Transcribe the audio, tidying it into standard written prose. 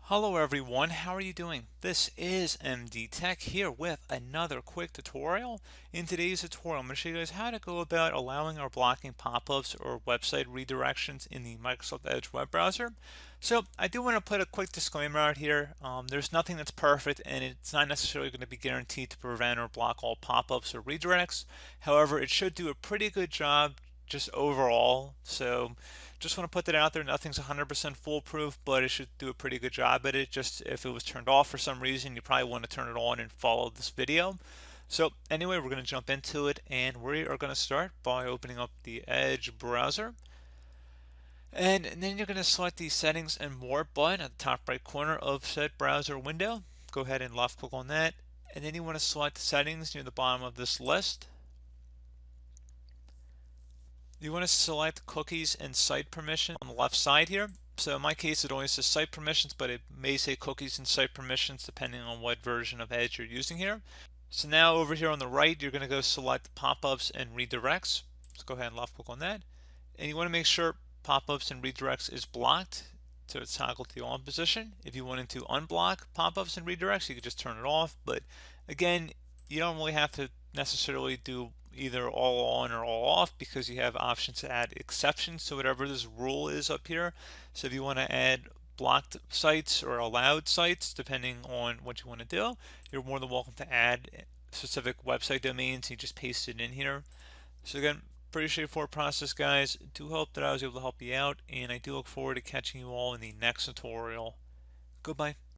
Hello everyone, how are you doing? This is MD Tech here with another quick tutorial. In today's tutorial, I'm going to show you guys how to go about allowing or blocking pop-ups or website redirections in the Microsoft Edge web browser. So I do want to put a quick disclaimer out here. There's nothing that's perfect and it's not necessarily going to be guaranteed to prevent or block all pop-ups or redirects. However, it should do a pretty good job just overall. So just want to put that out there. Nothing's 100% foolproof, but it should do a pretty good job at it. Just if it was turned off for some reason, you probably want to turn it on and follow this video. So anyway, we're going to jump into it, and we are going to start by opening up the Edge browser. And then you're going to select the settings and more button at the top right corner of said browser window. Go ahead and left click on that. And then you want to select settings near the bottom of this list. You want to select cookies and site permission on the left side here. So in my case, it only says site permissions, but it may say cookies and site permissions depending on what version of Edge you're using here. So now over here on the right, you're going to go select pop-ups and redirects. Let's go ahead and left click on that. And you want to make sure pop-ups and redirects is blocked. So it's toggled to the on position. If you wanted to unblock pop-ups and redirects, you could just turn it off. But again, you don't really have to necessarily do either all on or all off because you have options to add exceptions to whatever this rule is up here. So if you want to add blocked sites or allowed sites, depending on what you want to do, you're more than welcome to add specific website domains. You just paste it in here. So again, pretty straightforward process, guys. Do hope that I was able to help you out, and I do look forward to catching you all in the next tutorial. Goodbye.